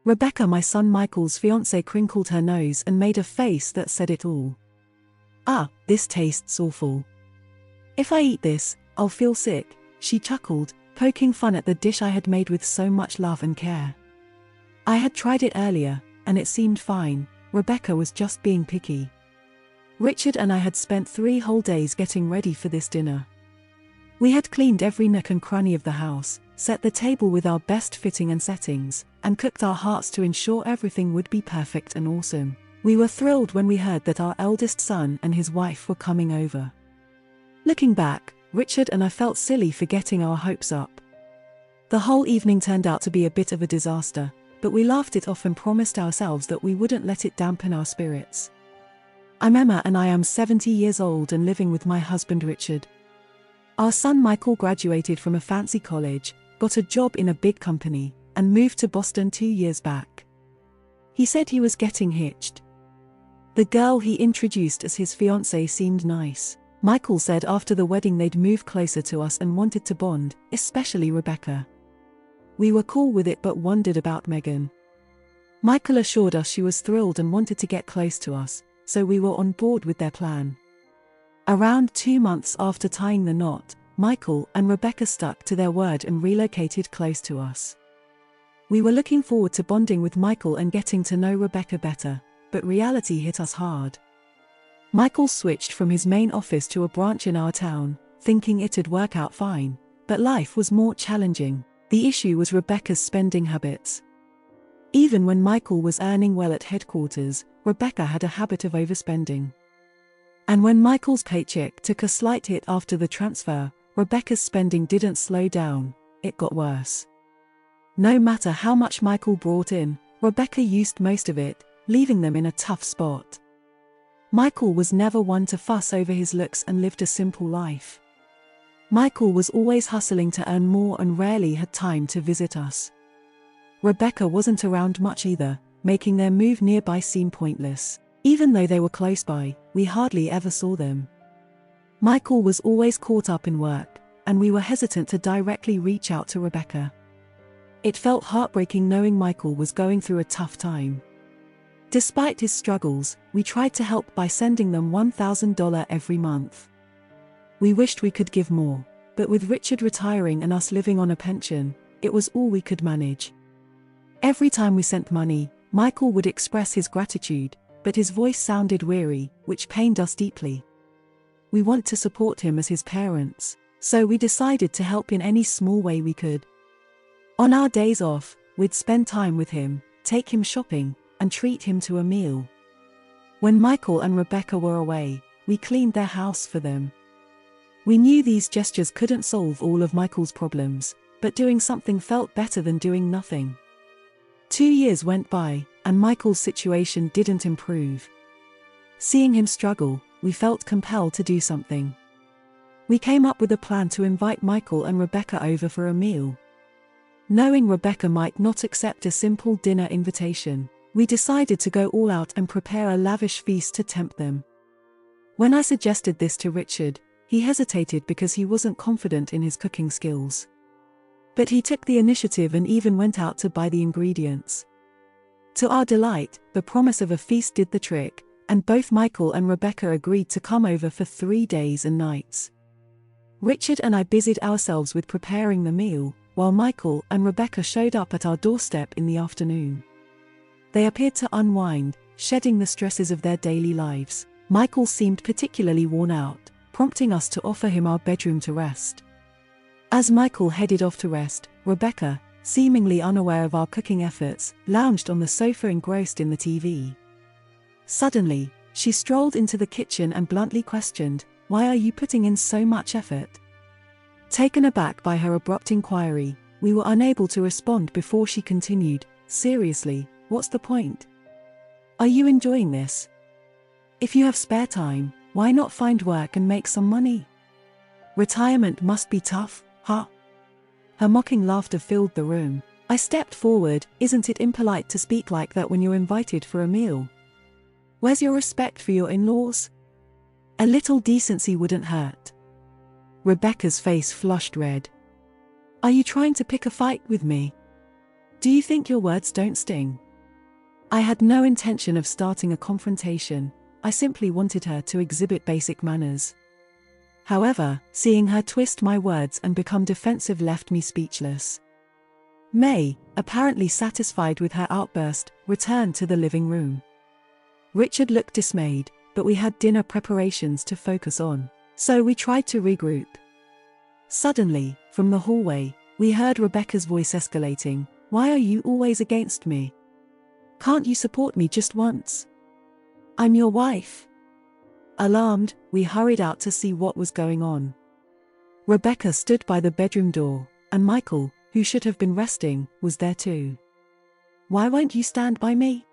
Rebecca, my son Michael's fiancée, crinkled her nose and made a face that said it all. "Ah, this tastes awful. If I eat this, I'll feel sick," she chuckled, poking fun at the dish I had made with so much love and care. I had tried it earlier, and it seemed fine. Rebecca was just being picky. Richard and I had spent 3 whole days getting ready for this dinner. We had cleaned every nook and cranny of the house, set the table with our best fitting and settings, and cooked our hearts to ensure everything would be perfect and awesome. We were thrilled when we heard that our eldest son and his wife were coming over. Looking back, Richard and I felt silly for getting our hopes up. The whole evening turned out to be a bit of a disaster, but we laughed it off and promised ourselves that we wouldn't let it dampen our spirits. I'm Emma and I am 70 years old and living with my husband Richard. Our son Michael graduated from a fancy college, got a job in a big company, and moved to Boston 2 years back. He said he was getting hitched. The girl he introduced as his fiancée seemed nice. Michael said after the wedding they'd move closer to us and wanted to bond, especially Rebecca. We were cool with it but wondered about Megan. Michael assured us she was thrilled and wanted to get close to us, so we were on board with their plan. Around 2 months after tying the knot, Michael and Rebecca stuck to their word and relocated close to us. We were looking forward to bonding with Michael and getting to know Rebecca better, but reality hit us hard. Michael switched from his main office to a branch in our town, thinking it'd work out fine, but life was more challenging. The issue was Rebecca's spending habits. Even when Michael was earning well at headquarters, Rebecca had a habit of overspending. And when Michael's paycheck took a slight hit after the transfer, Rebecca's spending didn't slow down, it got worse. No matter how much Michael brought in, Rebecca used most of it, leaving them in a tough spot. Michael was never one to fuss over his looks and lived a simple life. Michael was always hustling to earn more and rarely had time to visit us. Rebecca wasn't around much either, making their move nearby seem pointless. Even though they were close by, we hardly ever saw them. Michael was always caught up in work, and we were hesitant to directly reach out to Rebecca. It felt heartbreaking knowing Michael was going through a tough time. Despite his struggles, we tried to help by sending them $1,000 every month. We wished we could give more, but with Richard retiring and us living on a pension, it was all we could manage. Every time we sent money, Michael would express his gratitude, but his voice sounded weary, which pained us deeply. We want to support him as his parents, so we decided to help in any small way we could. On our days off, we'd spend time with him, take him shopping, and treat him to a meal. When Michael and Rebecca were away, we cleaned their house for them. We knew these gestures couldn't solve all of Michael's problems, but doing something felt better than doing nothing. 2 years went by, and Michael's situation didn't improve. Seeing him struggle, we felt compelled to do something. We came up with a plan to invite Michael and Rebecca over for a meal. Knowing Rebecca might not accept a simple dinner invitation, we decided to go all out and prepare a lavish feast to tempt them. When I suggested this to Richard, he hesitated because he wasn't confident in his cooking skills. But he took the initiative and even went out to buy the ingredients. To our delight, the promise of a feast did the trick, and both Michael and Rebecca agreed to come over for 3 days and nights. Richard and I busied ourselves with preparing the meal, while Michael and Rebecca showed up at our doorstep in the afternoon. They appeared to unwind, shedding the stresses of their daily lives. Michael seemed particularly worn out, prompting us to offer him our bedroom to rest. As Michael headed off to rest, Rebecca, seemingly unaware of our cooking efforts, lounged on the sofa engrossed in the TV. Suddenly, she strolled into the kitchen and bluntly questioned, "Why are you putting in so much effort?" Taken aback by her abrupt inquiry, we were unable to respond before she continued, "Seriously, what's the point? Are you enjoying this? If you have spare time, why not find work and make some money? Retirement must be tough, huh?" Her mocking laughter filled the room. I stepped forward. "Isn't it impolite to speak like that when you're invited for a meal? Where's your respect for your in-laws? A little decency wouldn't hurt." Rebecca's face flushed red. "Are you trying to pick a fight with me?" Do you think your words don't sting? I had no intention of starting a confrontation, I simply wanted her to exhibit basic manners. However, seeing her twist my words and become defensive left me speechless. May, apparently satisfied with her outburst, returned to the living room. Richard looked dismayed, but we had dinner preparations to focus on, so we tried to regroup. Suddenly, from the hallway, we heard Rebecca's voice escalating. Why are you always against me? Can't you support me just once? I'm your wife. Alarmed, we hurried out to see what was going on. Rebecca stood by the bedroom door, and Michael, who should have been resting, was there too. Why won't you stand by me?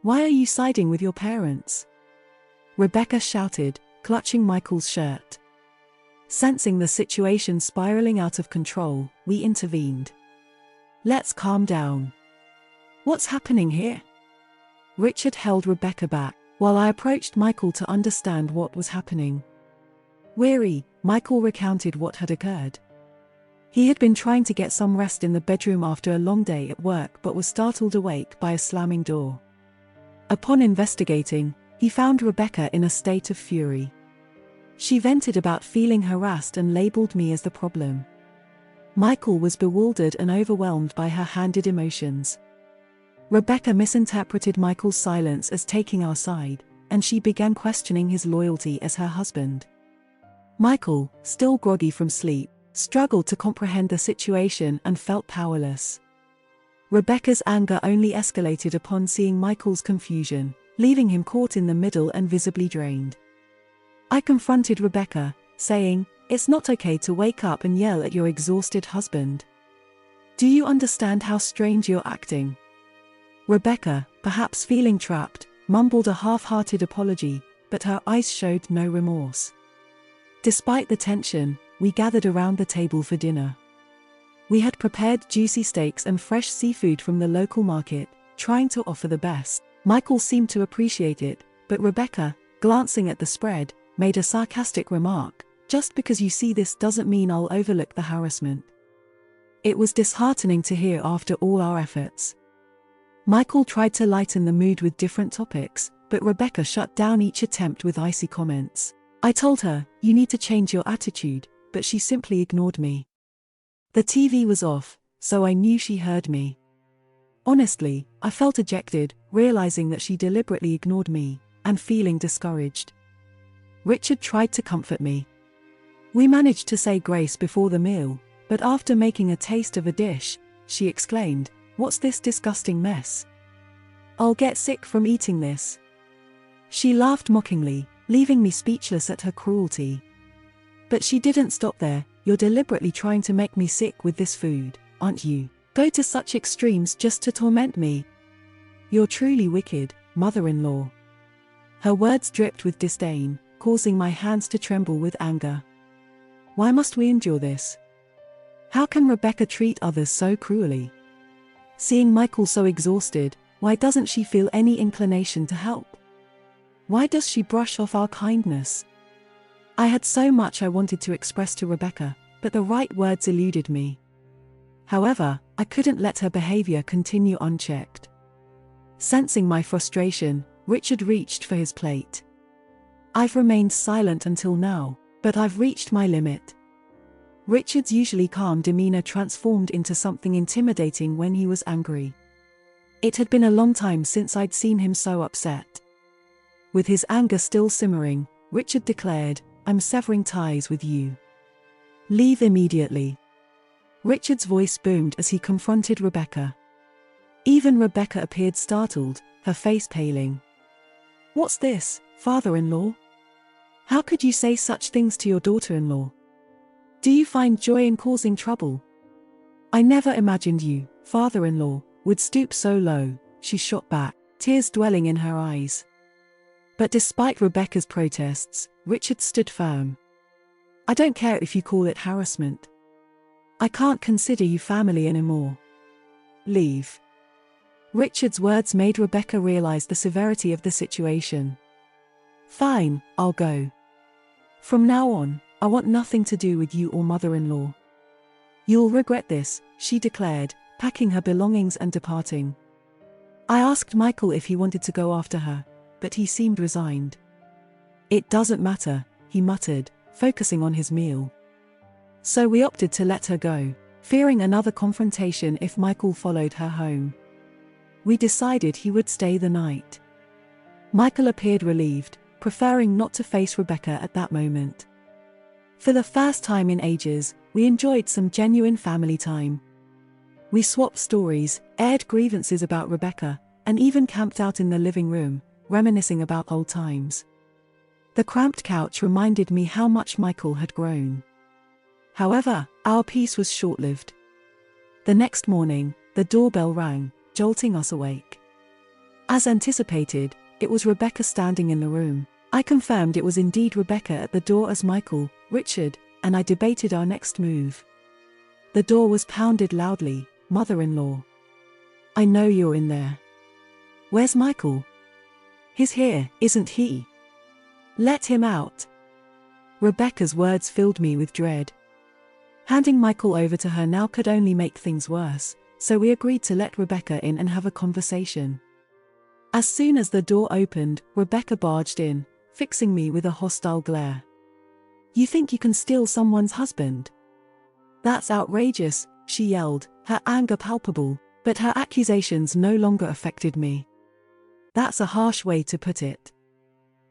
Why are you siding with your parents? Rebecca shouted, clutching Michael's shirt. Sensing the situation spiraling out of control, we intervened. Let's calm down. What's happening here? Richard held Rebecca back, while I approached Michael to understand what was happening. Weary, Michael recounted what had occurred. He had been trying to get some rest in the bedroom after a long day at work but was startled awake by a slamming door. Upon investigating, he found Rebecca in a state of fury. She vented about feeling harassed and labeled me as the problem. Michael was bewildered and overwhelmed by her handed emotions. Rebecca misinterpreted Michael's silence as taking our side, and she began questioning his loyalty as her husband. Michael, still groggy from sleep, struggled to comprehend the situation and felt powerless. Rebecca's anger only escalated upon seeing Michael's confusion, leaving him caught in the middle and visibly drained. I confronted Rebecca, saying, "It's not okay to wake up and yell at your exhausted husband. Do you understand how strange you're acting?" Rebecca, perhaps feeling trapped, mumbled a half-hearted apology, but her eyes showed no remorse. Despite the tension, we gathered around the table for dinner. We had prepared juicy steaks and fresh seafood from the local market, trying to offer the best. Michael seemed to appreciate it, but Rebecca, glancing at the spread, made a sarcastic remark, "Just because you see this doesn't mean I'll overlook the harassment." It was disheartening to hear after all our efforts. Michael tried to lighten the mood with different topics, but Rebecca shut down each attempt with icy comments. I told her, "You need to change your attitude," but she simply ignored me. The TV was off, so I knew she heard me. Honestly, I felt ejected, realizing that she deliberately ignored me, and feeling discouraged. Richard tried to comfort me. We managed to say grace before the meal, but after making a taste of a dish, she exclaimed, "What's this disgusting mess? I'll get sick from eating this." She laughed mockingly, leaving me speechless at her cruelty. But she didn't stop there. "You're deliberately trying to make me sick with this food, aren't you? Go to such extremes just to torment me. You're truly wicked, mother-in-law." Her words dripped with disdain, causing my hands to tremble with anger. Why must we endure this? How can Rebecca treat others so cruelly? Seeing Michael so exhausted, why doesn't she feel any inclination to help? Why does she brush off our kindness? I had so much I wanted to express to Rebecca, but the right words eluded me. However, I couldn't let her behavior continue unchecked. Sensing my frustration, Richard reached for his plate. I've remained silent until now, but I've reached my limit. Richard's usually calm demeanor transformed into something intimidating when he was angry. It had been a long time since I'd seen him so upset. With his anger still simmering, Richard declared, "I'm severing ties with you. Leave immediately." Richard's voice boomed as he confronted Rebecca. Even Rebecca appeared startled, her face paling. "What's this, father-in-law? How could you say such things to your daughter-in-law? Do you find joy in causing trouble? I never imagined you, father-in-law, would stoop so low," she shot back, tears dwelling in her eyes. But despite Rebecca's protests, Richard stood firm. "I don't care if you call it harassment. I can't consider you family anymore. Leave." Richard's words made Rebecca realize the severity of the situation. "Fine, I'll go. From now on, I want nothing to do with you or mother-in-law. You'll regret this," she declared, packing her belongings and departing. I asked Michael if he wanted to go after her, but he seemed resigned. "It doesn't matter," he muttered, focusing on his meal. So we opted to let her go, fearing another confrontation if Michael followed her home. We decided he would stay the night. Michael appeared relieved, preferring not to face Rebecca at that moment. For the first time in ages, we enjoyed some genuine family time. We swapped stories, aired grievances about Rebecca, and even camped out in the living room, reminiscing about old times. The cramped couch reminded me how much Michael had grown. However, our peace was short-lived. The next morning, the doorbell rang, jolting us awake. As anticipated, it was Rebecca standing in the room. I confirmed it was indeed Rebecca at the door as Michael, Richard, and I debated our next move. The door was pounded loudly. "Mother-in-law. I know you're in there. Where's Michael?" "He's here, isn't he? Let him out." Rebecca's words filled me with dread. Handing Michael over to her now could only make things worse, so we agreed to let Rebecca in and have a conversation. As soon as the door opened, Rebecca barged in, fixing me with a hostile glare. "You think you can steal someone's husband? That's outrageous," she yelled, her anger palpable, but her accusations no longer affected me. "That's a harsh way to put it.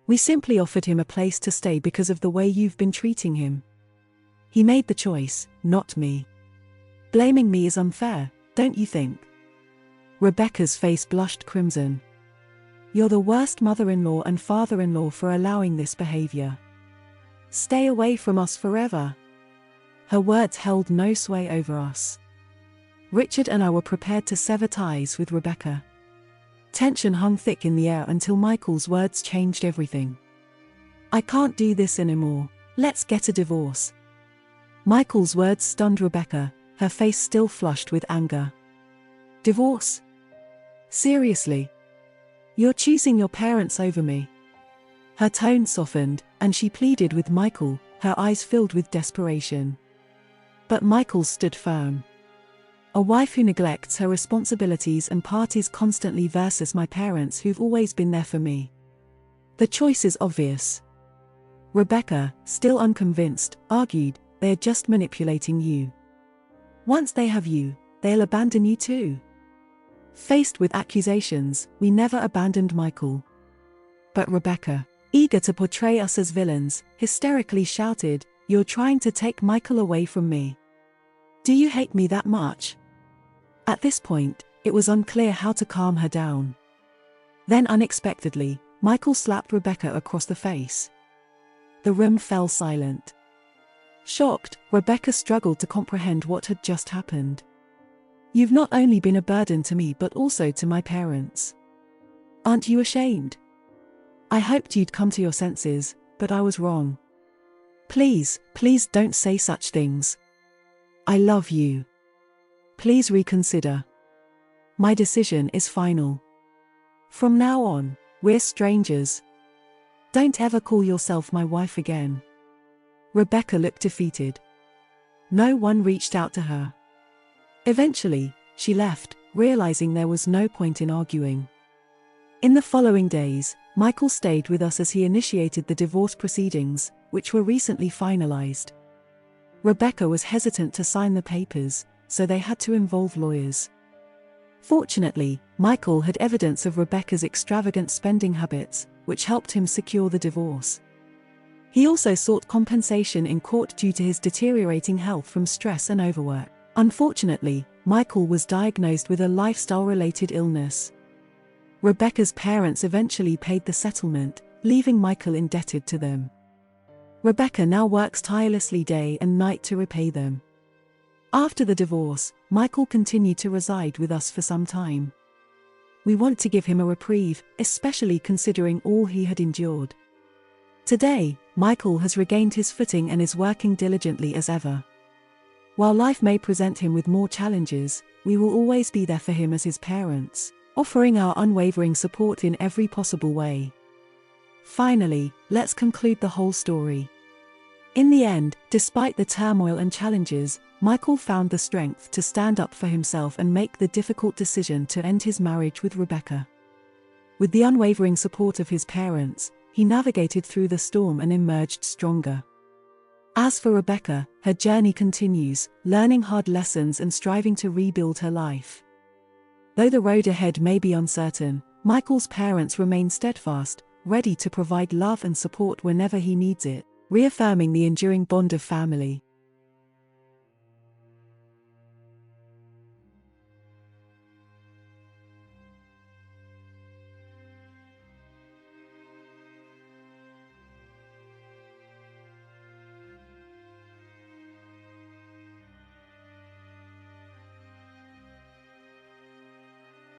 We simply offered him a place to stay because of the way you've been treating him. He made the choice, not me. Blaming me is unfair, don't you think?" Rebecca's face blushed crimson. "You're the worst mother-in-law and father-in-law for allowing this behavior. Stay away from us forever." Her words held no sway over us. Richard and I were prepared to sever ties with Rebecca. Tension hung thick in the air until Michael's words changed everything. "I can't do this anymore. Let's get a divorce." Michael's words stunned Rebecca, her face still flushed with anger. "Divorce? Seriously? You're choosing your parents over me?" Her tone softened, and she pleaded with Michael, her eyes filled with desperation. But Michael stood firm. "A wife who neglects her responsibilities and parties constantly versus my parents who've always been there for me. The choice is obvious." Rebecca, still unconvinced, argued, "They're just manipulating you. Once they have you, they'll abandon you too." Faced with accusations, we never abandoned Michael. But Rebecca, eager to portray us as villains, hysterically shouted, "You're trying to take Michael away from me. Do you hate me that much?" At this point, it was unclear how to calm her down. Then unexpectedly, Michael slapped Rebecca across the face. The room fell silent. Shocked, Rebecca struggled to comprehend what had just happened. "You've not only been a burden to me but also to my parents. Aren't you ashamed? I hoped you'd come to your senses, but I was wrong. Please, please don't say such things. I love you. Please reconsider. My decision is final. From now on, we're strangers. Don't ever call yourself my wife again." Rebecca looked defeated. No one reached out to her. Eventually, she left, realizing there was no point in arguing. In the following days, Michael stayed with us as he initiated the divorce proceedings, which were recently finalized. Rebecca was hesitant to sign the papers, so they had to involve lawyers. Fortunately, Michael had evidence of Rebecca's extravagant spending habits, which helped him secure the divorce. He also sought compensation in court due to his deteriorating health from stress and overwork. Unfortunately, Michael was diagnosed with a lifestyle-related illness. Rebecca's parents eventually paid the settlement, leaving Michael indebted to them. Rebecca now works tirelessly day and night to repay them. After the divorce, Michael continued to reside with us for some time. We want to give him a reprieve, especially considering all he had endured. Today, Michael has regained his footing and is working diligently as ever. While life may present him with more challenges, we will always be there for him as his parents, offering our unwavering support in every possible way. Finally, let's conclude the whole story. In the end, despite the turmoil and challenges, Michael found the strength to stand up for himself and make the difficult decision to end his marriage with Rebecca. With the unwavering support of his parents, he navigated through the storm and emerged stronger. As for Rebecca, her journey continues, learning hard lessons and striving to rebuild her life. Though the road ahead may be uncertain, Michael's parents remain steadfast, ready to provide love and support whenever he needs it, reaffirming the enduring bond of family.